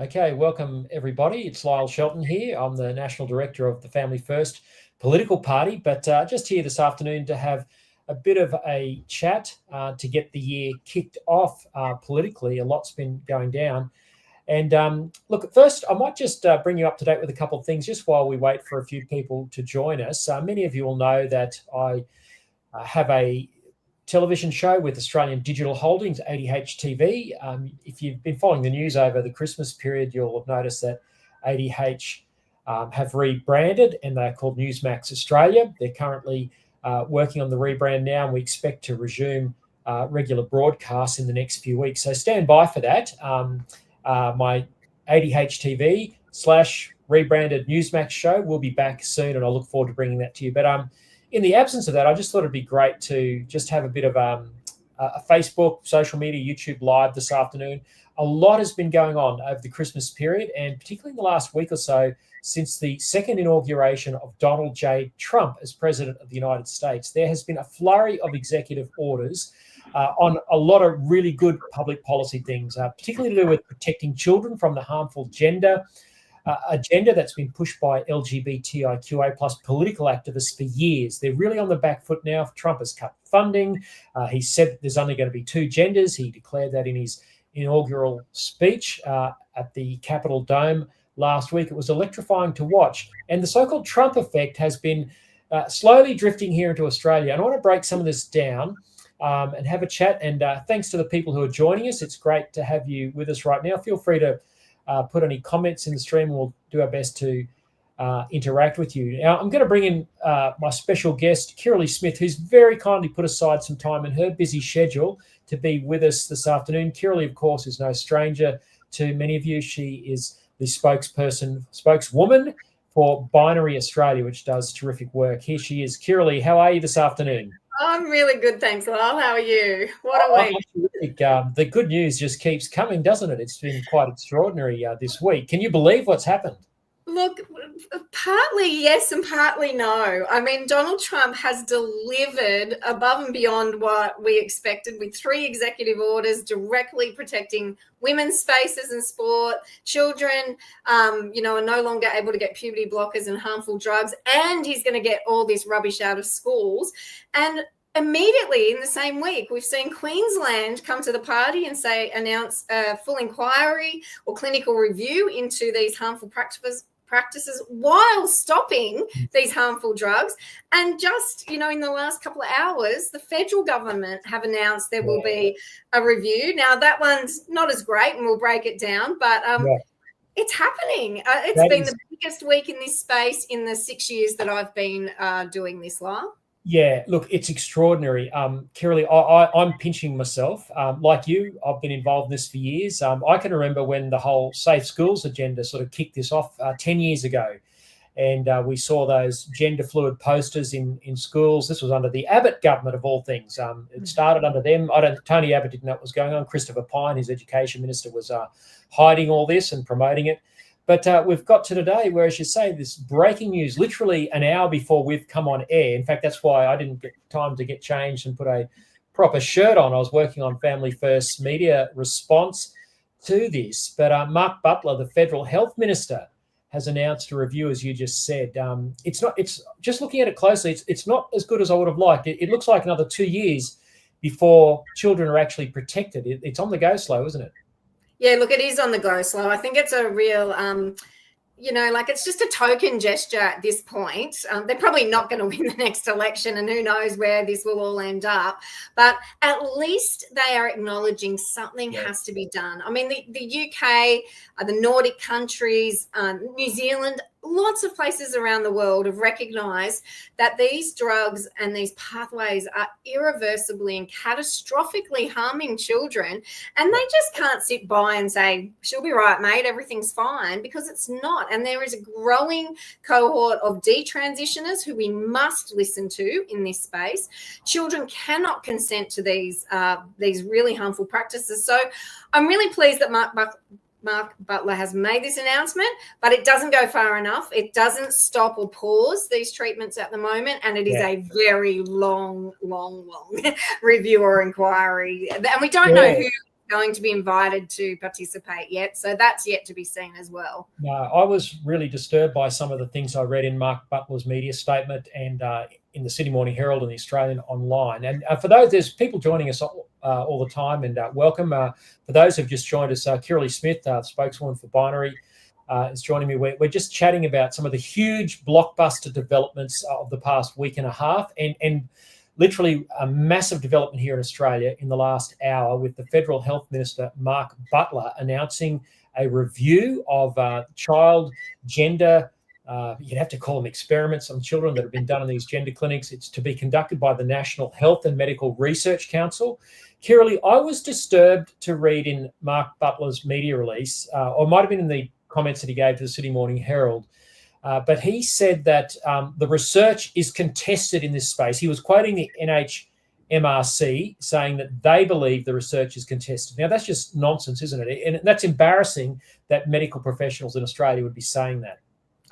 Okay, welcome everybody. It's Lyle Shelton here. I'm the National Director of the Family First political party, but just here this afternoon to have a bit of a chat to get the year kicked off politically. A lot's been going down. And look, first, I might just bring you up to date with a couple of things just while we wait for a few people to join us. Many of you will know that I have a television show with Australian Digital Holdings, ADH TV. If you've been following the news over the Christmas period, you'll have noticed that ADH have rebranded and they're called Newsmax Australia. They're currently working on the rebrand now, and we expect to resume regular broadcasts in the next few weeks. So stand by for that. My ADH TV / rebranded Newsmax show will be back soon, and I look forward to bringing that to you. But in the absence of that, I just thought it'd be great to just have a bit of a Facebook, social media, YouTube live this afternoon. A lot has been going on over the Christmas period, and particularly in the last week or so since the second inauguration of Donald J. Trump as President of the United States. There has been a flurry of executive orders on a lot of really good public policy things, particularly to do with protecting children from the harmful gender agenda that's been pushed by LGBTIQA plus political activists for years. They're really on the back foot now. Trump has cut funding. He said there's only going to be two genders. He declared that in his inaugural speech at the Capitol Dome last week. It was electrifying to watch. And the so-called Trump effect has been slowly drifting here into Australia. And I want to break some of this down and have a chat. And thanks to the people who are joining us. It's great to have you with us right now. Feel free to put any comments in the stream. We'll do our best to interact with you. Now, I'm going to bring in my special guest, Kirralie Smith, who's very kindly put aside some time in her busy schedule to be with us this afternoon. Kirralie, of course, is no stranger to many of you. She is the spokeswoman for Binary Australia, which does terrific work. Here she is. Kirralie, how are you this afternoon? I'm really good, thanks, Lyle. How are you? What a week. The good news just keeps coming, doesn't it? It's been quite extraordinary this week. Can you believe what's happened? Look, partly yes and partly no. I mean, Donald Trump has delivered above and beyond what we expected with 3 executive orders directly protecting women's spaces in sport. Children, are no longer able to get puberty blockers and harmful drugs, and he's going to get all this rubbish out of schools. And immediately in the same week, we've seen Queensland come to the party and announce a full inquiry or clinical review into these harmful practices while stopping these harmful drugs. And just, in the last couple of hours, the federal government have announced there will be a review. Now, that one's not as great, and we'll break it down, but it's happening. It's been the biggest week in this space in the 6 years that I've been doing this, Lyle. Yeah, look, it's extraordinary. Kirralie, I'm pinching myself. Like you, I've been involved in this for years. I can remember when the whole Safe Schools agenda sort of kicked this off 10 years ago. And we saw those gender fluid posters in schools. This was under the Abbott government, of all things. It started under them. Tony Abbott didn't know what was going on. Christopher Pyne, his education minister, was hiding all this and promoting it. But we've got to today where, as you say, this breaking news, literally an hour before we've come on air. In fact, that's why I didn't get time to get changed and put a proper shirt on. I was working on Family First media response to this. But Mark Butler, the federal health minister, has announced a review, as you just said. It's just looking at it closely, it's not as good as I would have liked. It looks like another 2 years before children are actually protected. It's on the go slow, isn't it? Yeah, look, it is on the go slow. I think it's a real, it's just a token gesture at this point. They're probably not going to win the next election, and who knows where this will all end up. But at least they are acknowledging something has to be done. I mean, the UK, the Nordic countries, New Zealand, lots of places around the world have recognised that these drugs and these pathways are irreversibly and catastrophically harming children, and they just can't sit by and say, she'll be right, mate, everything's fine, because it's not. And there is a growing cohort of detransitioners who we must listen to in this space. Children cannot consent to these really harmful practices. So I'm really pleased that Mark Butler has made this announcement, but it doesn't go far enough. It doesn't stop or pause these treatments at the moment, and it is a very long review or inquiry. And we don't know who going to be invited to participate yet. So that's yet to be seen as well. No, I was really disturbed by some of the things I read in Mark Butler's media statement and in the Sydney Morning Herald and the Australian Online. And for those, there's people joining us all the time, and welcome. For those who've just joined us, Kirralie Smith, spokeswoman for Binary, is joining me. We're just chatting about some of the huge blockbuster developments of the past week and a half, and literally a massive development here in Australia in the last hour with the Federal Health Minister, Mark Butler, announcing a review of child gender, you'd have to call them experiments on children that have been done in these gender clinics. It's to be conducted by the National Health and Medical Research Council. Kirralie, I was disturbed to read in Mark Butler's media release, or it might have been in the comments that he gave to the Sydney Morning Herald, but he said that the research is contested in this space. He was quoting the NHMRC saying that they believe the research is contested. Now, that's just nonsense, isn't it? And that's embarrassing that medical professionals in Australia would be saying that.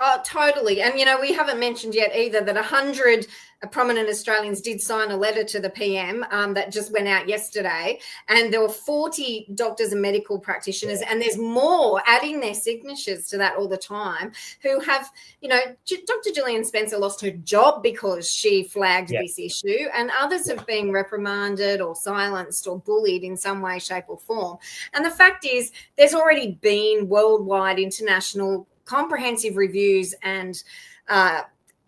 Oh, totally. And, we haven't mentioned yet either that 100 prominent Australians did sign a letter to the PM that just went out yesterday. And there were 40 doctors and medical practitioners, and there's more adding their signatures to that all the time, who have, Dr. Gillian Spencer lost her job because she flagged this issue, and others have been reprimanded or silenced or bullied in some way, shape or form. And the fact is, there's already been worldwide, international, comprehensive reviews and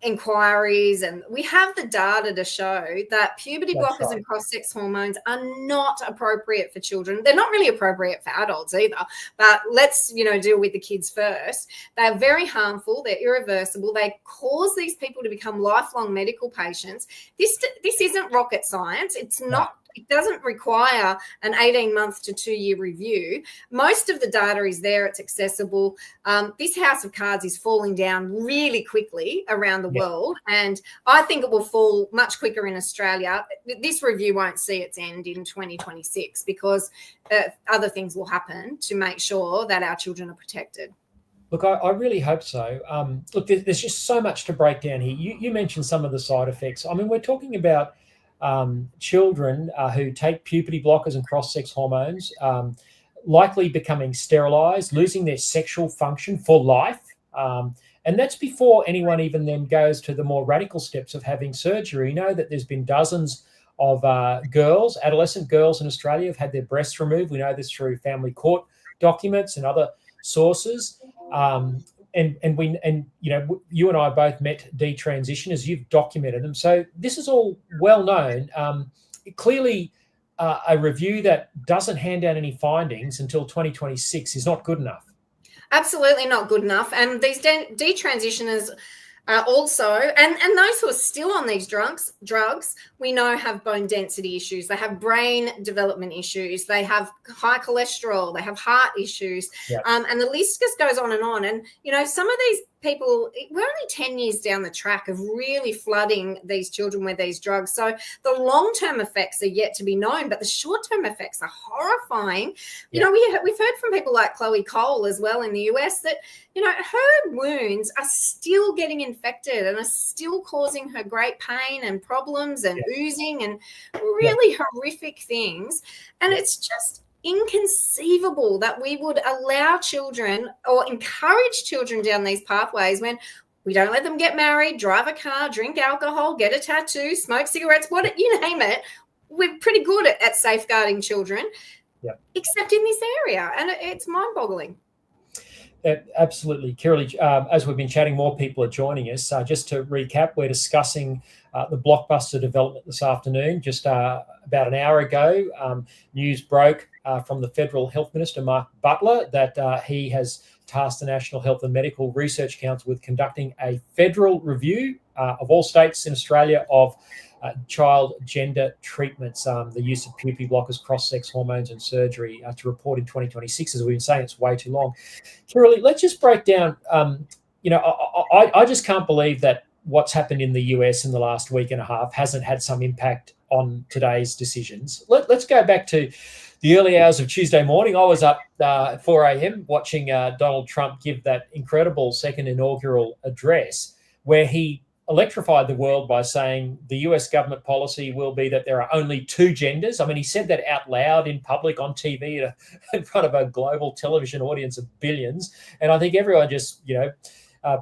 inquiries, and we have the data to show that puberty blockers and cross-sex hormones are not appropriate for children. They're not really appropriate for adults either, but let's deal with the kids first. They're very harmful. They're irreversible. They cause these people to become lifelong medical patients. This isn't rocket science. It's not. It doesn't require an 18-month to 2-year review. Most of the data is there. It's accessible. This house of cards is falling down really quickly around the world, and I think it will fall much quicker in Australia. This review won't see its end in 2026 because other things will happen to make sure that our children are protected. Look, I really hope so. Look, there's just so much to break down here. You mentioned some of the side effects. I mean, we're talking about children who take puberty blockers and cross-sex hormones, likely becoming sterilised, losing their sexual function for life. And that's before anyone even then goes to the more radical steps of having surgery. You know that there's been dozens of girls, adolescent girls in Australia have had their breasts removed. We know this through family court documents and other sources. And you and I both met detransitioners. You've documented them, so this is all well known. Clearly, a review that doesn't hand down any findings until 2026 is not good enough. Absolutely not good enough. And these detransitioners also, and those who are still on these drugs, we know have bone density issues. They have brain development issues. They have high cholesterol. They have heart issues. And the list just goes on. And, some of these people, we're only 10 years down the track of really flooding these children with these drugs. So the long-term effects are yet to be known, but the short-term effects are horrifying. We've heard from people like Chloe Cole as well in the US that, her wounds are still getting infected and are still causing her great pain and problems and oozing and really horrific things. And it's just inconceivable that we would allow children or encourage children down these pathways when we don't let them get married, drive a car, drink alcohol, get a tattoo, smoke cigarettes, you name it. We're pretty good at safeguarding children, except in this area. And it's mind-boggling. Absolutely. Kirralie, as we've been chatting, more people are joining us. Just to recap, we're discussing the blockbuster development this afternoon. Just about an hour ago, news broke from the Federal Health Minister, Mark Butler, that he has tasked the National Health and Medical Research Council with conducting a federal review of all states in Australia of child gender treatments, the use of puberty blockers, cross-sex hormones and surgery to report in 2026. As we've been saying, it's way too long. Kirralie, let's just break down, I just can't believe that what's happened in the US in the last week and a half hasn't had some impact on today's decisions. Let's go back to the early hours of Tuesday morning. I was up at 4 a.m. watching Donald Trump give that incredible second inaugural address where he electrified the world by saying the US government policy will be that there are only two genders. I mean, he said that out loud in public on TV in front of a global television audience of billions. And I think everyone just,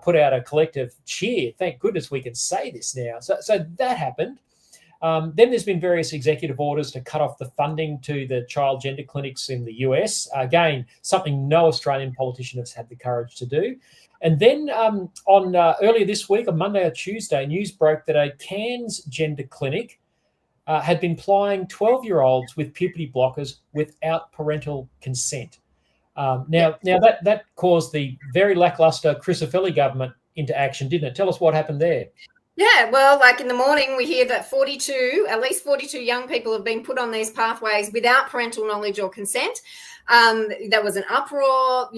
put out a collective cheer. Thank goodness we can say this now. So that happened. Then there's been various executive orders to cut off the funding to the child gender clinics in the US. Again, something no Australian politician has had the courage to do. And then earlier this week, on Monday or Tuesday, news broke that a Cairns gender clinic had been plying 12-year-olds with puberty blockers without parental consent. Now that caused the very lackluster Kirralie government into action, didn't it? Tell us what happened there. Yeah, well, like in the morning, we hear that at least 42 young people have been put on these pathways without parental knowledge or consent. There was an uproar,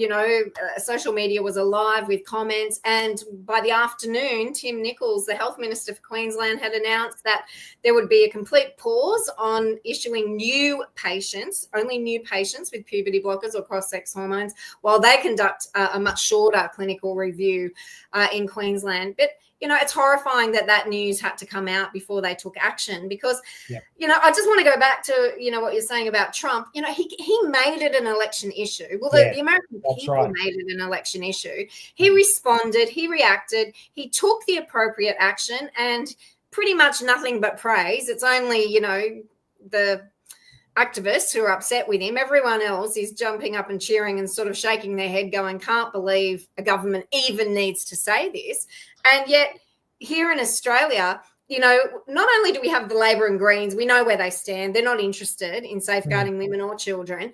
social media was alive with comments. And by the afternoon, Tim Nicholls, the Health Minister for Queensland, had announced that there would be a complete pause on issuing only new patients with puberty blockers or cross-sex hormones, while they conduct a much shorter clinical review in Queensland. But it's horrifying that news had to come out before they took action because, I just want to go back to, what you're saying about Trump. He made it an election issue. Well, the American people made it an election issue. He responded, he reacted, he took the appropriate action, and pretty much nothing but praise. It's only, the activists who are upset with him. Everyone else is jumping up and cheering and sort of shaking their head going, can't believe a government even needs to say this. And yet here in Australia, not only do we have the Labor and Greens, we know where they stand. They're not interested in safeguarding women or children.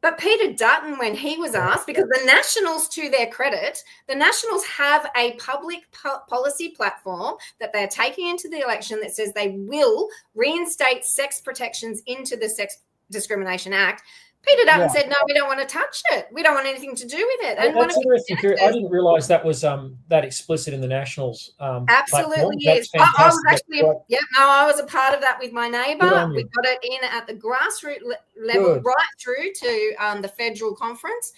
But Peter Dutton, when he was asked, because the Nationals, to their credit, the Nationals have a public policy platform that they're taking into the election that says they will reinstate sex protections into the Sex Discrimination Act. Peter Dutton said, no, we don't want to touch it. We don't want anything to do with it. And that's interesting. I didn't realise that was that explicit in the Nationals. Absolutely is. I was actually, I was a part of that with my neighbour. We got it in at the grassroots level, right through to the federal conference.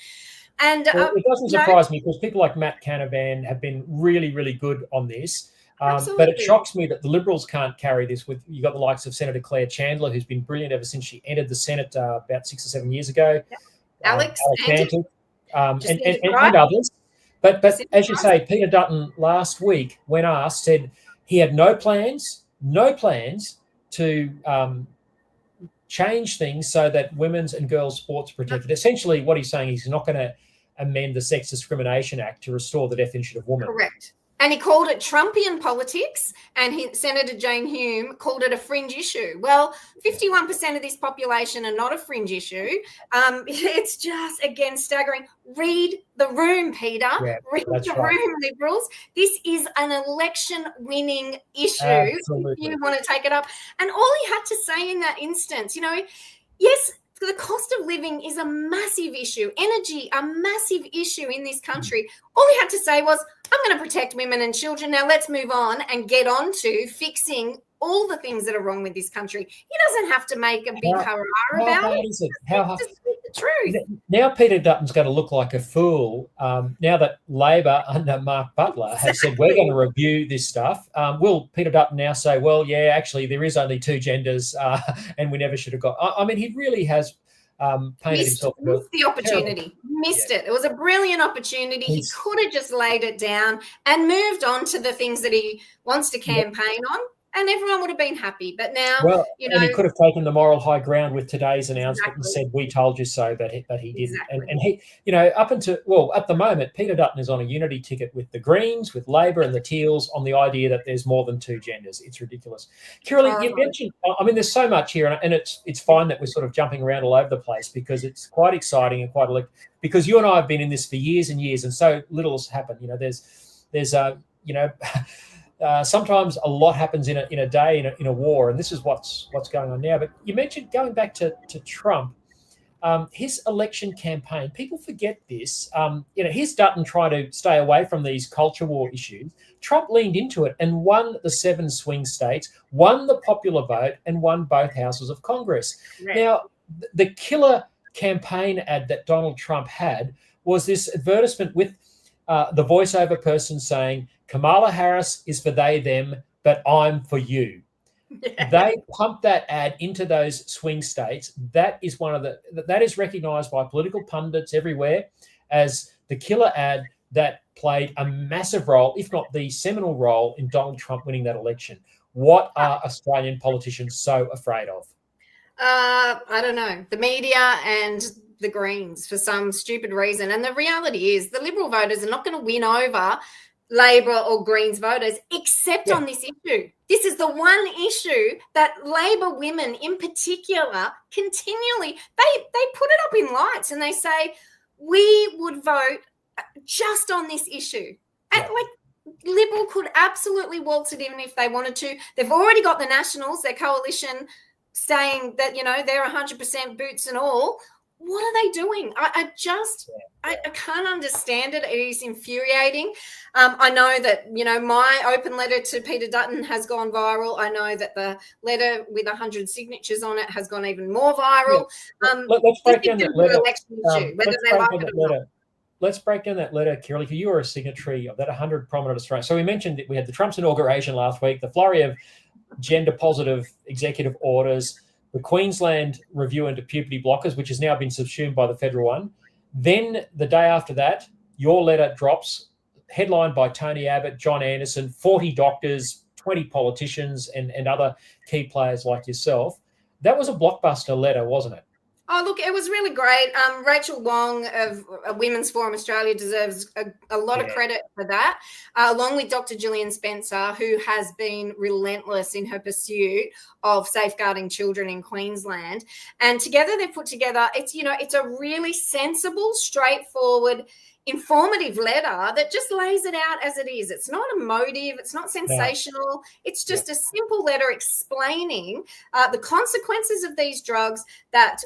And it doesn't surprise me because people like Matt Canavan have been really, really good on this. But it shocks me that the Liberals can't carry this. You've got the likes of Senator Claire Chandler, who's been brilliant ever since she entered the Senate about 6 or 7 years ago. Alex Antic, and others. But as you say, Peter Dutton last week, when asked, said he had no plans to change things so that women's and girls' sports are protected. Essentially, what he's saying is he's not going to amend the Sex Discrimination Act to restore the definition of woman. Correct. And he called it Trumpian politics, and Senator Jane Hume called it a fringe issue. Well, 51% of this population are not a fringe issue. It's just, again, staggering. Read the room, Peter. Yeah, read the room, Liberals. This is an election-winning issue. Absolutely. If you want to take it up. And all he had to say in that instance, yes, the cost of living is a massive issue. Energy, a massive issue in this country. All he had to say was, I'm going to protect women and children. Now let's move on and get on to fixing all the things that are wrong with this country. He doesn't have to make a big hurrah about it. Is it? How just speak the truth. Now Peter Dutton's going to look like a fool now that Labor under Mark Butler has said we're going to review this stuff. Will Peter Dutton now say, well, yeah, actually there is only two genders and we never should have got... I mean, he really has... Missed the opportunity. Missed it. It was a brilliant opportunity. He could have just laid it down and moved on to the things that he wants to campaign on, and everyone would have been happy. But now, and he could have taken the moral high ground with today's announcement and said, "We told you so," but he didn't. Exactly. And he, at the moment, Peter Dutton is on a unity ticket with the Greens, with Labor, and the Teals on the idea that there's more than two genders. It's ridiculous. Kirralie, you mentioned. I mean, there's so much here, and it's fine that we're sort of jumping around all over the place because it's quite exciting and quite because you and I have been in this for years and years, and so little has happened. There's sometimes a lot happens in a day in a war, and this is what's going on now. But you mentioned going back to Trump, his election campaign. People forget this. Here's Dutton trying to stay away from these culture war issues. Trump leaned into it and won the 7 swing states, won the popular vote, and won both houses of Congress. Right. Now, the killer campaign ad that Donald Trump had was this advertisement with the voiceover person saying, Kamala Harris is for they, them, but I'm for you. Yeah. They pumped that ad into those swing states. That is that is recognised by political pundits everywhere as the killer ad that played a massive role, if not the seminal role, in Donald Trump winning that election. What are Australian politicians so afraid of? I don't know. The media and the Greens for some stupid reason. And the reality is the Liberal voters are not going to win over Labor or Greens voters except on this issue. This is the one issue that Labor women in particular continually, they put it up in lights and they say, we would vote just on this issue. And like Liberal could absolutely waltz it in if they wanted to. They've already got the Nationals, their coalition, saying that, they're 100% boots and all. What are they doing? I can't understand it. It is infuriating. I know that, my open letter to Peter Dutton has gone viral. I know that the letter with 100 signatures on it has gone even more viral. Let's break down that letter. Let's break down that letter, Kirralie, because you are a signatory of that 100 prominent Australians. So we mentioned that we had the Trump's inauguration last week, the flurry of gender-positive executive orders, the Queensland review into puberty blockers, which has now been subsumed by the federal one. Then the day after that, your letter drops, headlined by Tony Abbott, John Anderson, 40 doctors, 20 politicians, and other key players like yourself. That was a blockbuster letter, wasn't it? Oh, look, it was really great. Rachel Wong of Women's Forum Australia deserves a lot of credit for that, along with Dr. Gillian Spencer, who has been relentless in her pursuit of safeguarding children in Queensland. And together they've put together, it's a really sensible, straightforward, informative letter that just lays it out as it is. It's not emotive. It's not sensational. No. It's just a simple letter explaining the consequences of these drugs, that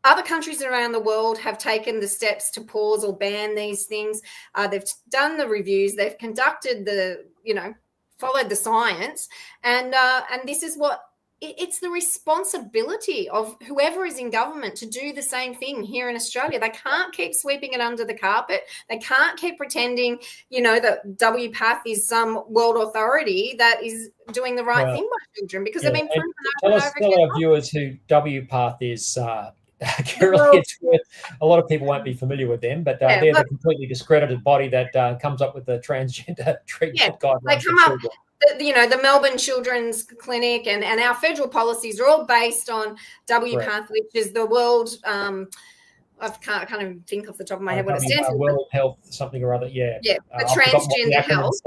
other countries around the world have taken the steps to pause or ban these things. They've done the reviews. They've conducted followed the science. And this is what, it's the responsibility of whoever is in government to do the same thing here in Australia. They can't keep sweeping it under the carpet. They can't keep pretending, that WPATH is some world authority that is doing the right thing by children, because they've been proven over and over again. Tell our viewers who WPATH is. Kirralie, a lot of people won't be familiar with them, but they're the completely discredited body that comes up with the transgender treatment guidelines. They come up, the Melbourne Children's Clinic and our federal policies are all based on WPATH, which is the world. I can't even think off the top of my head what it stands for. World Health something or other. For transgender health.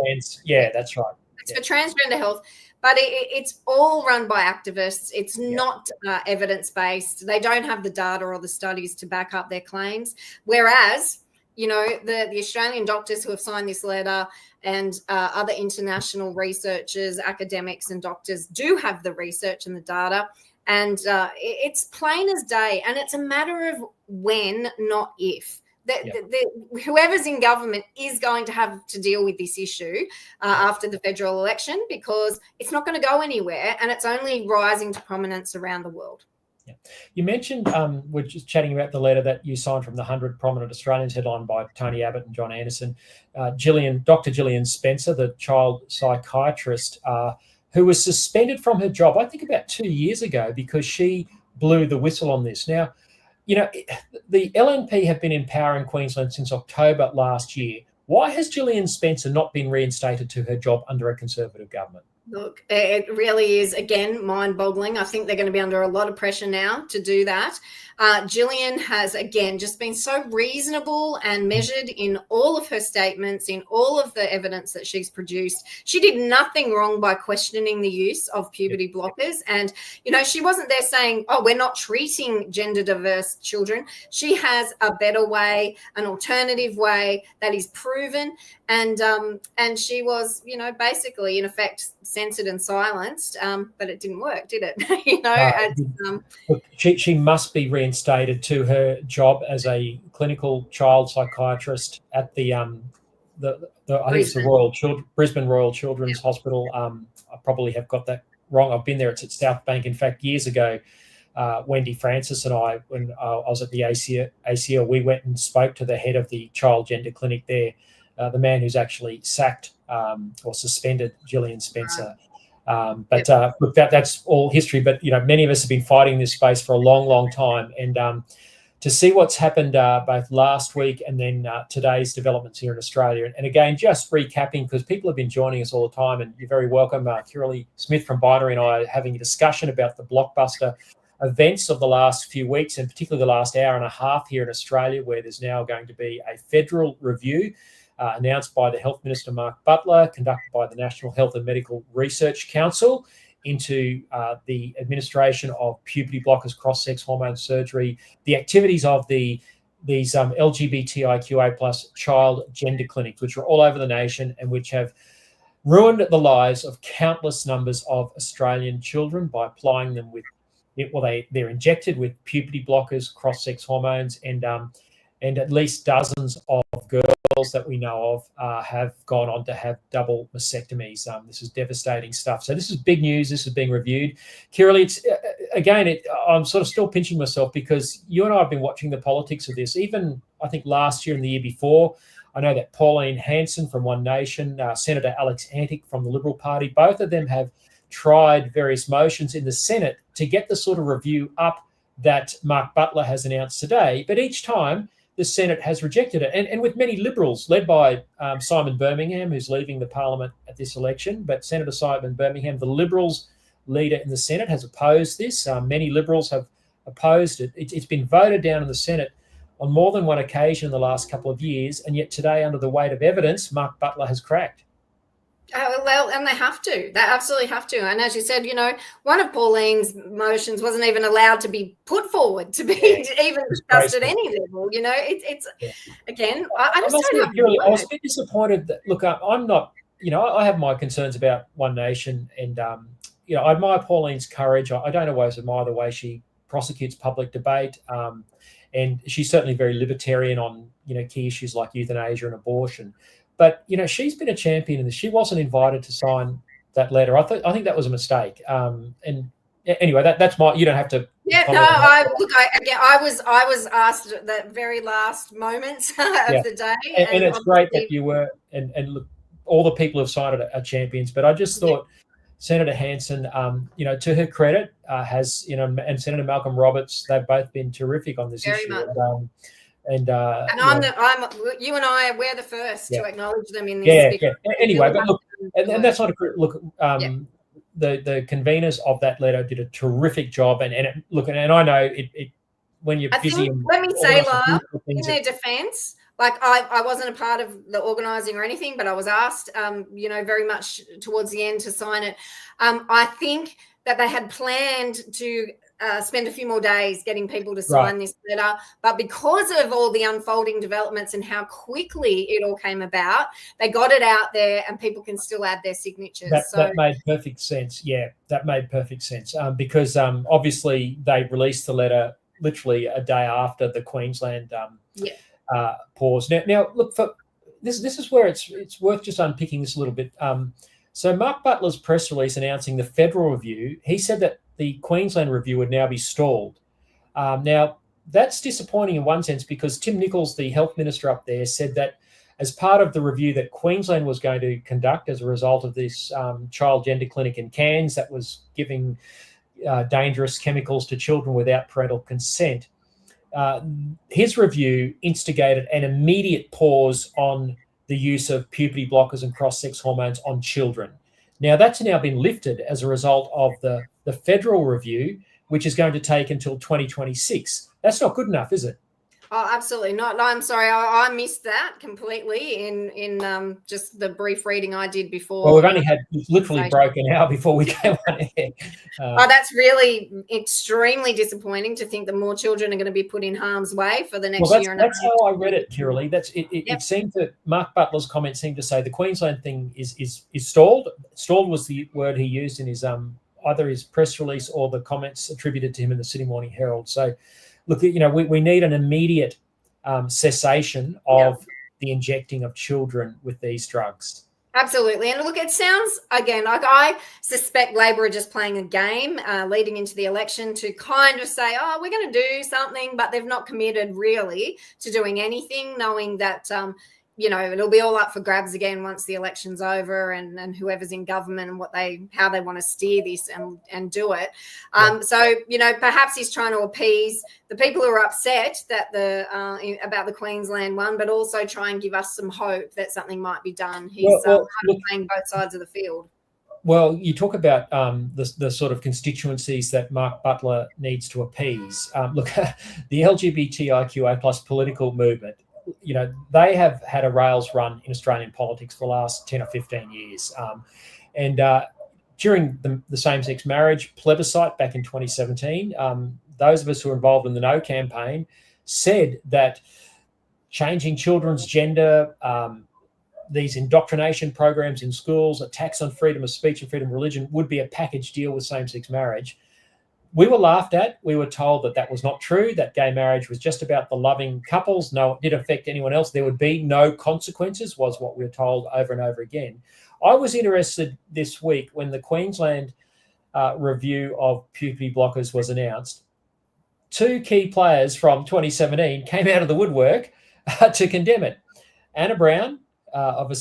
That's right. It's for transgender health. But it's all run by activists. It's not evidence-based. They don't have the data or the studies to back up their claims. Whereas, the Australian doctors who have signed this letter and other international researchers, academics and doctors do have the research and the data. And it's plain as day. And it's a matter of when, not if. Whoever's in government is going to have to deal with this issue after the federal election, because it's not going to go anywhere and it's only rising to prominence around the world. Yeah. You mentioned, we're just chatting about the letter that you signed from the 100 prominent Australians, headlined by Tony Abbott and John Anderson. Dr. Gillian Spencer, the child psychiatrist, who was suspended from her job, I think about 2 years ago, because she blew the whistle on this. Now, the LNP have been in power in Queensland since October last year. Why has Gillian Spencer not been reinstated to her job under a Conservative government? Look, it really is, again, mind-boggling. I think they're going to be under a lot of pressure now to do that. Gillian has, again, just been so reasonable and measured in all of her statements, in all of the evidence that she's produced. She did nothing wrong by questioning the use of puberty blockers. And, she wasn't there saying, we're not treating gender-diverse children. She has a better way, an alternative way that is proven. And she was, basically, in effect, censored and silenced, but it didn't work, did it? She must be reinstated to her job as a clinical child psychiatrist at the I think it's the Brisbane Royal Children's Hospital. I probably have got that wrong. I've been there. It's at South Bank. In fact, years ago, Wendy Francis and I, when I was at the ACL, we went and spoke to the head of the child gender clinic there. the man who's actually sacked or suspended Gillian Spencer. But look, that's all history. But many of us have been fighting this space for a long, long time, and to see what's happened both last week and then today's developments here in Australia. And again, just recapping, because people have been joining us all the time, and you're very welcome. Kirralie Smith from Binary and I are having a discussion about the blockbuster events of the last few weeks, and particularly the last hour and a half here in Australia, where there's now going to be a federal review announced by the Health Minister, Mark Butler, conducted by the National Health and Medical Research Council, into the administration of puberty blockers, cross-sex hormone surgery, the activities of these LGBTIQA plus child gender clinics, which are all over the nation and which have ruined the lives of countless numbers of Australian children by applying them with, they're injected with puberty blockers, cross-sex hormones, and at least dozens of girls that we know of have gone on to have double mastectomies. This is devastating stuff. So this is big news. This is being reviewed. Kirralie, it's again, I'm sort of still pinching myself, because you and I have been watching the politics of this. Even I think last year and the year before, I know that Pauline Hanson from One Nation, Senator Alex Antic from the Liberal Party, both of them have tried various motions in the Senate to get the sort of review up that Mark Butler has announced today. But each time, the Senate has rejected it. And with many Liberals, led by Simon Birmingham, who's leaving the Parliament at this election, but Senator Simon Birmingham, the Liberals leader in the Senate, has opposed this. Many Liberals have opposed it. It's been voted down in the Senate on more than one occasion in the last couple of years, and yet today, under the weight of evidence, Mark Butler has cracked. Well, and they have to. They absolutely have to. And as you said, one of Pauline's motions wasn't even allowed to be put forward to be even discussed at any level. It's again, I just don't have. I was a bit disappointed that, look, I'm not, I have my concerns about One Nation, and, I admire Pauline's courage. I don't always admire the way she prosecutes public debate. And she's certainly very libertarian on, key issues like euthanasia and abortion. But, she's been a champion in this. She wasn't invited to sign that letter. I think that was a mistake. And anyway, that's my. You don't have to. Yeah, no. I was asked at the very last moments of the day, and it's great that you were. And look, all the people who've signed it are champions. But I just thought Senator Hanson, to her credit, has and Senator Malcolm Roberts, they've both been terrific on this issue. And you and I, we're the first to acknowledge them in this. Anyway, but look, and that's not a look. The conveners of that letter did a terrific job, and I know it when you're busy. Let me say, Lyle, in their defence, like I wasn't a part of the organising or anything, but I was asked, very much towards the end to sign it. I think that they had planned to spend a few more days getting people to sign this letter. But because of all the unfolding developments and how quickly it all came about, they got it out there and people can still add their signatures. That made perfect sense. Yeah, that made perfect sense because obviously they released the letter literally a day after the Queensland pause. Now look, for this is where it's worth just unpicking this a little bit. So Mark Butler's press release announcing the federal review, he said that the Queensland review would now be stalled. Now, that's disappointing in one sense because Tim Nicholls, the health minister up there, said that as part of the review that Queensland was going to conduct as a result of this child gender clinic in Cairns that was giving dangerous chemicals to children without parental consent, his review instigated an immediate pause on the use of puberty blockers and cross-sex hormones on children. Now, that's now been lifted as a result of the federal review, which is going to take until 2026. That's not good enough, is it? Oh, absolutely not. No, I'm sorry. I missed that completely in just the brief reading I did before. Well, we've only had literally broken out before we came on air. That's really extremely disappointing to think that more children are going to be put in harm's way for the next year and a half. That's how I read it, Kirralie. It seemed that Mark Butler's comment seemed to say the Queensland thing is stalled. Stalled was the word he used in his either his press release or the comments attributed to him in the Sydney Morning Herald. So, look, we need an immediate cessation of the injecting of children with these drugs. Absolutely. And look, it sounds, again, like I suspect Labor are just playing a game leading into the election to kind of say, oh, we're going to do something, but they've not committed really to doing anything, knowing that, it'll be all up for grabs again once the election's over, and whoever's in government and how they want to steer this and do it. So, perhaps he's trying to appease the people who are upset that about the Queensland one, but also try and give us some hope that something might be done. He's kind of playing both sides of the field. Well, you talk about the sort of constituencies that Mark Butler needs to appease. Look, the LGBTIQA plus political movement, they have had a rails run in Australian politics for the last 10 or 15 years. And during the same-sex marriage plebiscite back in 2017, those of us who were involved in the No campaign said that changing children's gender, these indoctrination programs in schools, attacks on freedom of speech and freedom of religion would be a package deal with same-sex marriage. We were laughed at. We were told that was not true, that gay marriage was just about the loving couples. No, it didn't affect anyone else. There would be no consequences, was what we were told over and over again. I was interested this week when the Queensland review of puberty blockers was announced. 2 key players from 2017 came out of the woodwork to condemn it. Anna Brown, of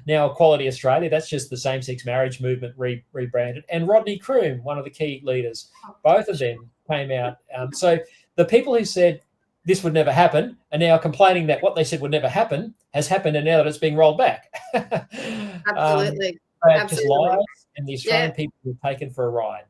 now Equality Australia, that's just the same-sex marriage movement rebranded, and Rodney Croome, one of the key leaders. Both of them came out. So the people who said this would never happen are now complaining that what they said would never happen has happened, and now that it's being rolled back. Absolutely. Just lies, and the Australian people were taken for a ride.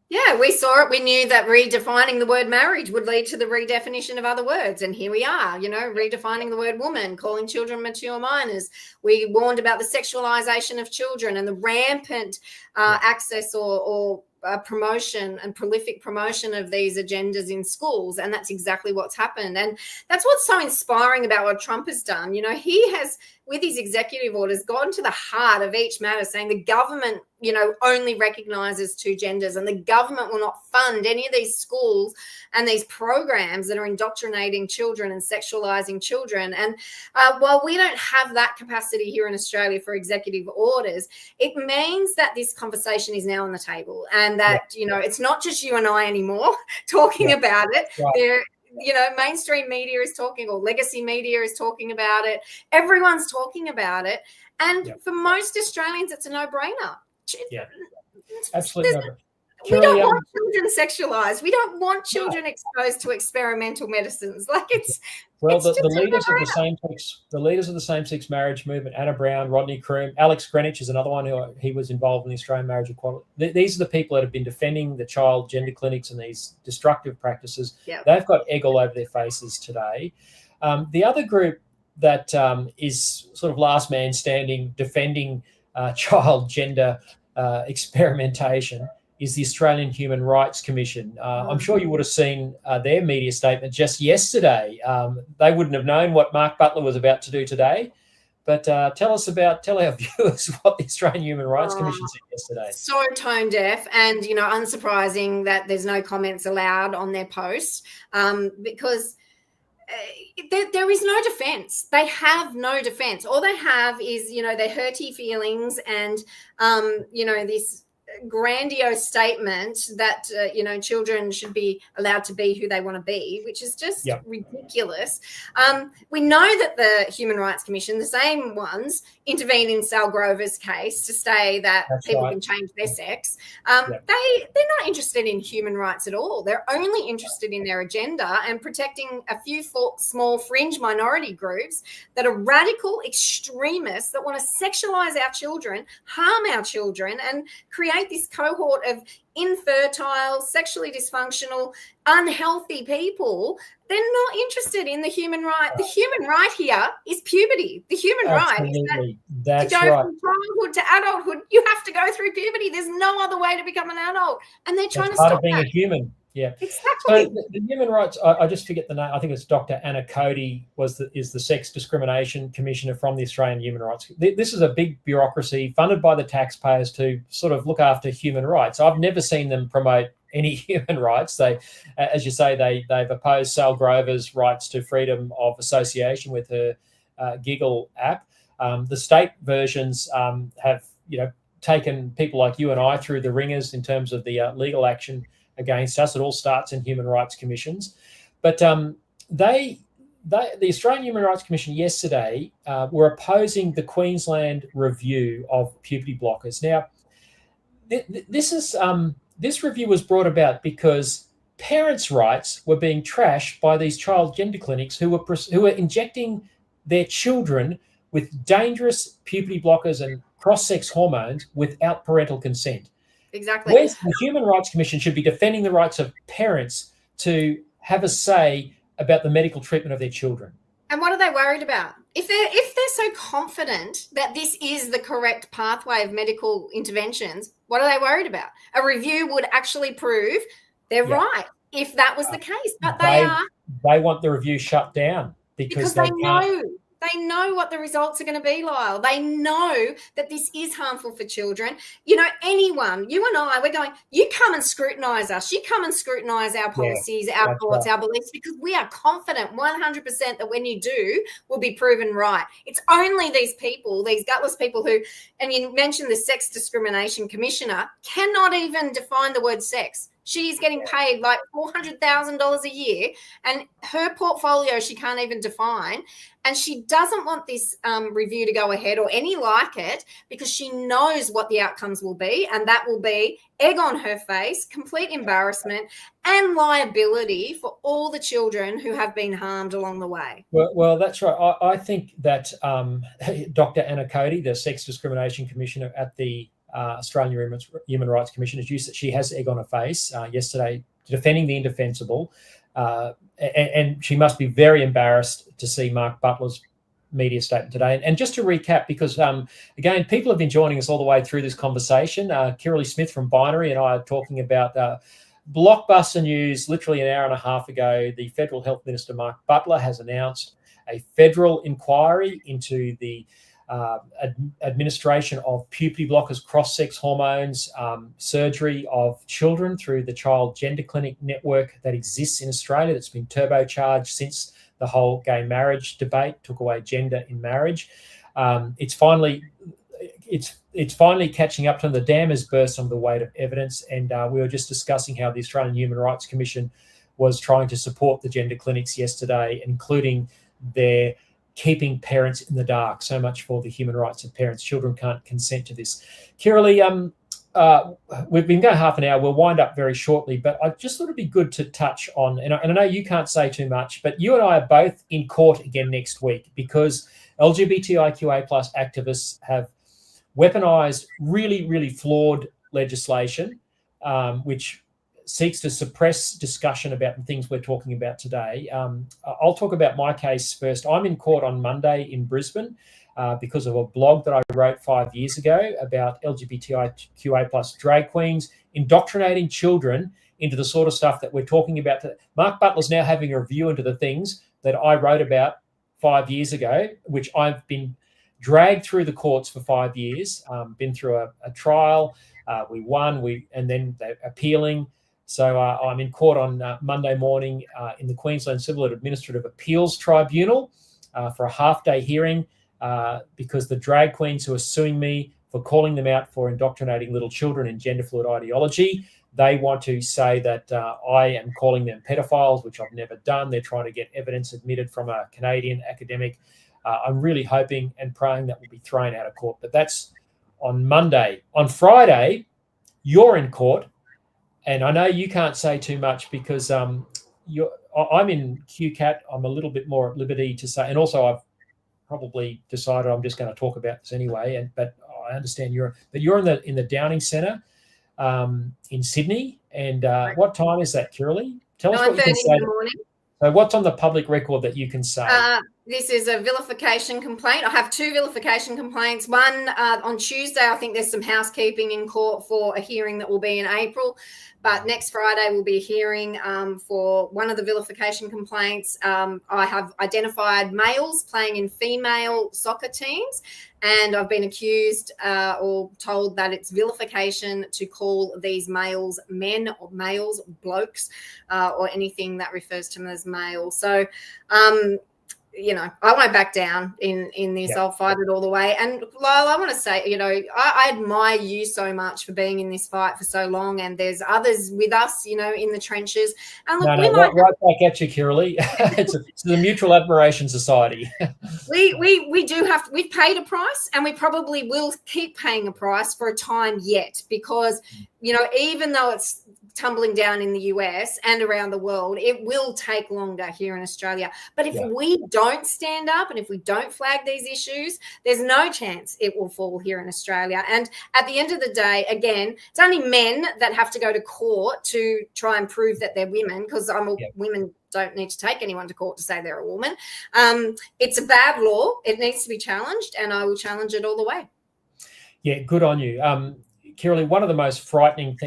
Yeah, we saw it. We knew that redefining the word marriage would lead to the redefinition of other words. And here we are, redefining the word woman, calling children mature minors. We warned about the sexualization of children and the rampant access or promotion and prolific promotion of these agendas in schools. And that's exactly what's happened. And that's what's so inspiring about what Trump has done. He has, with his executive orders, gone to the heart of each matter, saying the government, only recognizes 2 genders, and the government will not fund any of these schools and these programs that are indoctrinating children and sexualizing children. And while we don't have that capacity here in Australia for executive orders, it means that this conversation is now on the table, and that, it's not just you and I anymore talking about it. Right. Mainstream media is talking, or legacy media is talking about it. Everyone's talking about it. And for most Australians, it's a no-brainer. Yeah, absolutely. We don't want children sexualized. We don't want children exposed to experimental medicines. The leaders of the same-sex marriage movement, Anna Brown, Rodney Croome, Alex Greenwich is another one he was involved in the Australian marriage equality. These are the people that have been defending the child gender clinics and these destructive practices. Yep. They've got egg all over their faces today. The other group that is sort of last man standing defending child gender experimentation is the Australian Human Rights Commission. I'm sure you would have seen their media statement just yesterday. They wouldn't have known what Mark Butler was about to do today. But tell our viewers what the Australian Human Rights Commission said yesterday. So tone deaf, and unsurprising that there's no comments allowed on their post, because there is no defense. They have no defense. All they have is, their hurty feelings and, this grandiose statement that, children should be allowed to be who they want to be, which is just ridiculous. We know that the Human Rights Commission, the same ones, intervened in Sal Grover's case to say that people can change their sex. They're not interested in human rights at all. They're only interested in their agenda and protecting a few small fringe minority groups that are radical extremists that want to sexualize our children, harm our children, and create this cohort of infertile, sexually dysfunctional, unhealthy people. They're not interested in the human right. The human right here is puberty. The human right is that to go from childhood to adulthood, you have to go through puberty. There's no other way to become an adult. And they're trying to stop being a human. Yeah, exactly. So the human rights, I just forget the name. I think it's Dr. Anna Cody is the Sex Discrimination Commissioner from the Australian Human Rights. This is a big bureaucracy funded by the taxpayers to sort of look after human rights. I've never seen them promote any human rights. They, as you say, they've opposed Sal Grover's rights to freedom of association with her Giggle app. The state versions have taken people like you and I through the ringers in terms of the legal action against us. It all starts in human rights commissions, but the Australian Human Rights Commission yesterday were opposing the Queensland review of puberty blockers. Now, this review was brought about because parents' rights were being trashed by these child gender clinics who were injecting their children with dangerous puberty blockers and cross-sex hormones without parental consent. Exactly. Whereas the Human Rights Commission should be defending the rights of parents to have a say about the medical treatment of their children. And what are they worried about? If they're so confident that this is the correct pathway of medical interventions, what are they worried about? A review would actually prove they're right if that was the case. But they want the review shut down because they know what the results are going to be, Lyle. They know that this is harmful for children. You know, anyone, you and I, we're going, you come and scrutinise us. You come and scrutinise our policies, our thoughts, our beliefs, because we are confident 100% that when you do, we'll be proven right. It's only these people, these gutless people who, and you mentioned the Sex Discrimination Commissioner, cannot even define the word sex. She's getting paid like $400,000 a year, and her portfolio she can't even define. And she doesn't want this review to go ahead or any like it because she knows what the outcomes will be, and that will be egg on her face, complete embarrassment and liability for all the children who have been harmed along the way. Well, that's right. I think that Dr. Anna Cody, the Sex Discrimination Commissioner at the Australian Human Rights Commission, has used that she has egg on her face yesterday, defending the indefensible. And she must be very embarrassed to see Mark Butler's media statement today. And just to recap, because, again, people have been joining us all the way through this conversation. Kirralie Smith from Binary and I are talking about blockbuster news literally an hour and a half ago. The Federal Health Minister, Mark Butler, has announced a federal inquiry into the administration of puberty blockers, cross-sex hormones, surgery of children through the child gender clinic network that exists in Australia that's been turbocharged since the whole gay marriage debate took away gender in marriage. It's finally catching up to them. The dam has burst under the weight of evidence, and we were just discussing how the Australian Human Rights Commission was trying to support the gender clinics yesterday, including their keeping parents in the dark. So much for the human rights of parents. Children can't consent to this. Kirralie, we've been going half an hour. We'll wind up very shortly, but I just thought it'd be good to touch on, and I know you can't say too much, but you and I are both in court again next week because LGBTIQA+ activists have weaponized really, really flawed legislation, which seeks to suppress discussion about the things we're talking about today. I'll talk about my case first. I'm in court on Monday in Brisbane because of a blog that I wrote 5 years ago about LGBTIQA+ drag queens indoctrinating children into the sort of stuff that we're talking about. Mark Butler's now having a review into the things that I wrote about 5 years ago, which I've been dragged through the courts for 5 years, been through a trial. We won, and then they're appealing. So I'm in court on Monday morning in the Queensland Civil and Administrative Appeals Tribunal for a half-day hearing because the drag queens who are suing me for calling them out for indoctrinating little children in gender-fluid ideology, they want to say that I am calling them pedophiles, which I've never done. They're trying to get evidence admitted from a Canadian academic. I'm really hoping and praying that will be thrown out of court. But that's on Monday. On Friday, you're in court. And I know you can't say too much because I'm in QCAT. I'm a little bit more at liberty to say, and also I've probably decided I'm just going to talk about this anyway. But I understand you're in the Downing Centre in Sydney. And what time is that, Kirralie? Tell us what you can say. 9:30 in the morning. So what's on the public record that you can say? This is a vilification complaint. I have two vilification complaints. One on Tuesday, I think there's some housekeeping in court for a hearing that will be in April. But next Friday will be a hearing for one of the vilification complaints. I have identified males playing in female soccer teams, and I've been accused or told that it's vilification to call these males men or blokes or anything that refers to them as male. So I won't back down in this. I'll fight it all the way. And Lyle, I want to say, I admire you so much for being in this fight for so long. And there's others with us, in the trenches. And look, right back at you, Kirralie. It's a mutual admiration society. we do have. We've paid a price, and we probably will keep paying a price for a time yet, because even though it's tumbling down in the US and around the world, it will take longer here in Australia. But if we don't stand up and if we don't flag these issues, there's no chance it will fall here in Australia. And at the end of the day, again, it's only men that have to go to court to try and prove that they're women, because women don't need to take anyone to court to say they're a woman. It's a bad law. It needs to be challenged, and I will challenge it all the way. Yeah, good on you. Kirralie, one of the most frightening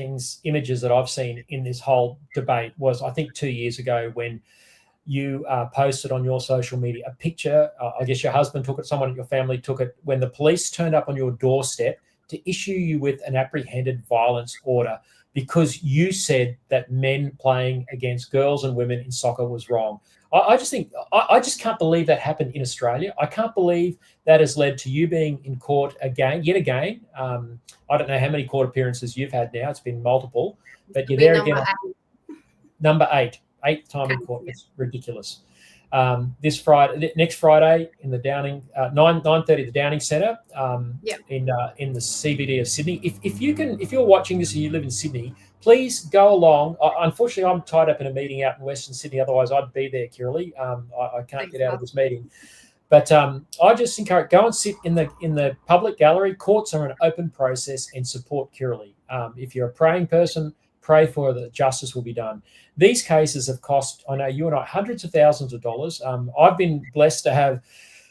images that I've seen in this whole debate was, I think, 2 years ago when you posted on your social media a picture. I guess your husband took it, someone at your family took it, when the police turned up on your doorstep to issue you with an apprehended violence order because you said that men playing against girls and women in soccer was wrong. I just can't believe that happened in Australia. I can't believe that has led to you being in court yet again. I don't know how many court appearances you've had now. It's been multiple, but you're there again. Number eighth time in court. It's ridiculous. This Friday, next Friday, in the Downing 9:30, the Downing Centre, in the CBD of Sydney. If you're watching this and you live in Sydney, please go along. Unfortunately, I'm tied up in a meeting out in Western Sydney. Otherwise, I'd be there, Kirralie. I can't get out of this meeting. But I just encourage, go and sit in the public gallery. Courts are an open process, and support Kirralie. If you're a praying person, pray for that justice will be done. These cases have cost, I know you and I, hundreds of thousands of dollars. I've been blessed to have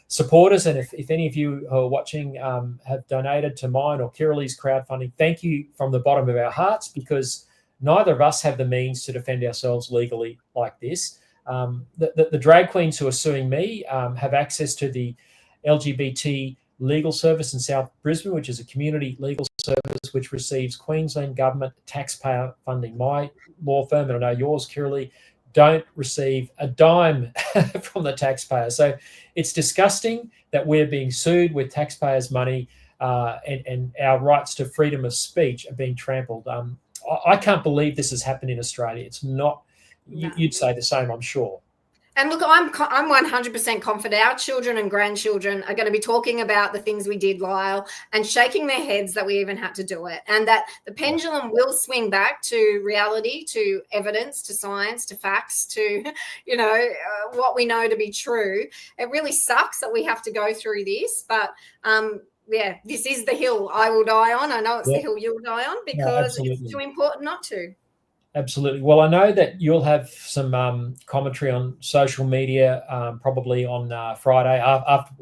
supporters, and if any of you who are watching have donated to mine or Kirralie's crowdfunding, thank you from the bottom of our hearts, because neither of us have the means to defend ourselves legally like this. The drag queens who are suing me have access to the LGBT legal service in South Brisbane, which is a community legal service which receives Queensland government taxpayer funding. My law firm, and I know yours, Kirralie, don't receive a dime from the taxpayer. So it's disgusting that we're being sued with taxpayers' money, and our rights to freedom of speech are being trampled. I can't believe this has happened in Australia. It's not. No. You'd say the same, I'm sure. And look, I'm 100% confident our children and grandchildren are going to be talking about the things we did, Lyle, and shaking their heads that we even had to do it, and that the pendulum will swing back to reality, to evidence, to science, to facts, to, what we know to be true. It really sucks that we have to go through this, but this is the hill I will die on. I know it's the hill you'll die on, because it's too important not to. Absolutely. Well, I know that you'll have some commentary on social media, probably on Friday. After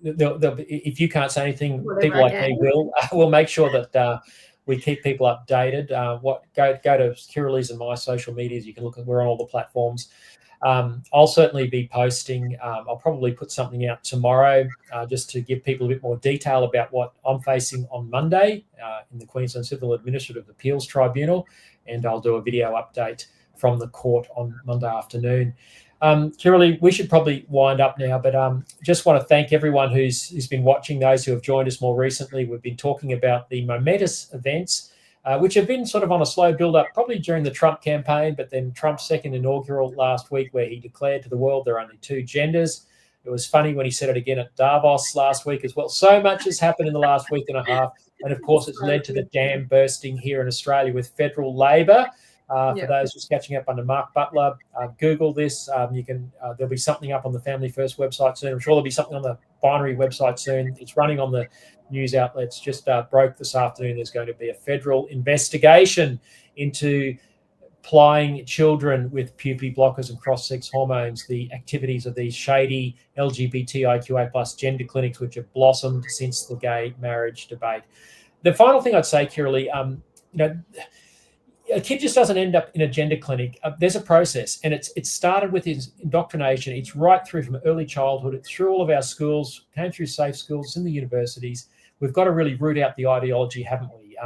they'll be, if you can't say anything, people like me will. We'll make sure that we keep people updated. Go to Kirralie's and my social medias. You can look at, we're on all the platforms. I'll certainly be posting. I'll probably put something out tomorrow just to give people a bit more detail about what I'm facing on Monday in the Queensland Civil Administrative Appeals Tribunal. And I'll do a video update from the court on Monday afternoon. Kirralie, we should probably wind up now, but just want to thank everyone who's been watching, those who have joined us more recently. We've been talking about the momentous events, which have been sort of on a slow build-up, probably during the Trump campaign, but then Trump's second inaugural last week, where he declared to the world there are only two genders. It was funny when he said it again at Davos last week as well. So much has happened in the last week and a half. And, of course, it's led to the dam bursting here in Australia with federal Labor. For those who's catching up under Mark Butler, Google this. You can. There'll be something up on the Family First website soon. I'm sure there'll be something on the Binary website soon. It's running on the news outlets. Just broke this afternoon. There's going to be a federal investigation into plying children with puberty blockers and cross-sex hormones, the activities of these shady LGBTIQA plus gender clinics, which have blossomed since the gay marriage debate. The final thing I'd say, Kirralie, a kid just doesn't end up in a gender clinic. There's a process, and it started with his indoctrination. It's right through from early childhood. It's through all of our schools, came through safe schools, in the universities. We've got to really root out the ideology, haven't we?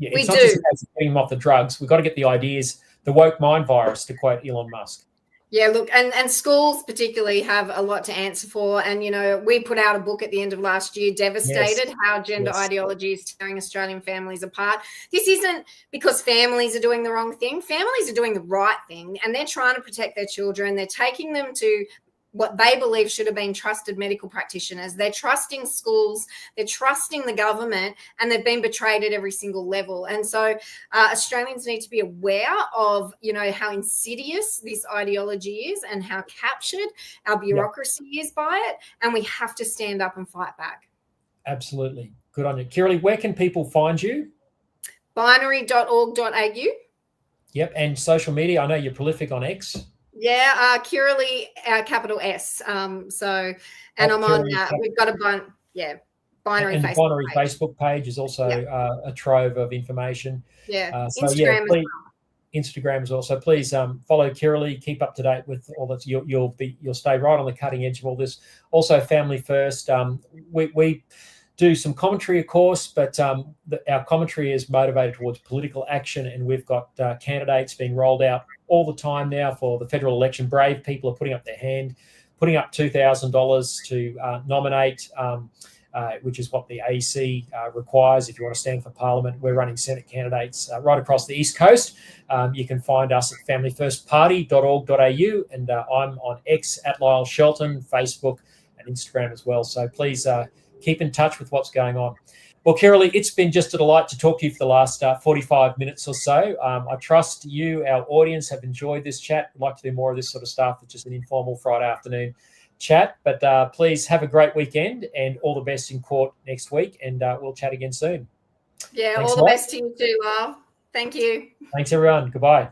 It's not just about getting them off the drugs. We've got to get the ideas, the woke mind virus, to quote Elon Musk. Yeah, look, and schools particularly have a lot to answer for. And, you know, we put out a book at the end of last year, Yes. Devastated, How Gender Yes. Ideology is Tearing Australian Families Apart. This isn't because families are doing the wrong thing. Families are doing the right thing, and they're trying to protect their children. They're taking them to what they believe should have been trusted medical practitioners. They're trusting schools, they're trusting the government, and they've been betrayed at every single level. And so Australians need to be aware of, you know, how insidious this ideology is and how captured our bureaucracy is by it. And we have to stand up and fight back. Absolutely. Good on you. Kirralie, where can people find you? Binary.org.au. Yep. And social media. I know you're prolific on X. Yeah, Kirralie, capital S. I'm on that. We've got a binary and Facebook binary page. Facebook page is also a trove of information. Yeah, Instagram as well. Instagram as well. So please follow Kirralie, keep up to date with all that. You'll stay right on the cutting edge of all this. Also, Family First. We do some commentary, of course, but our commentary is motivated towards political action, and we've got candidates being rolled out all the time now for the federal election. Brave people are putting up their hand, putting up $2,000 to nominate, which is what the AC requires if you want to stand for Parliament. We're running Senate candidates right across the East Coast. You can find us at familyfirstparty.org.au, and I'm on X at Lyle Shelton, Facebook and Instagram as well. So please keep in touch with what's going on. Well, Kirralie, it's been just a delight to talk to you for the last 45 minutes or so. I trust you, our audience, have enjoyed this chat. We'd like to do more of this sort of stuff. It's just an informal Friday afternoon chat. But please have a great weekend and all the best in court next week. And we'll chat again soon. Yeah, thanks all the best to you too, Lyle. Thank you. Thanks, everyone. Goodbye.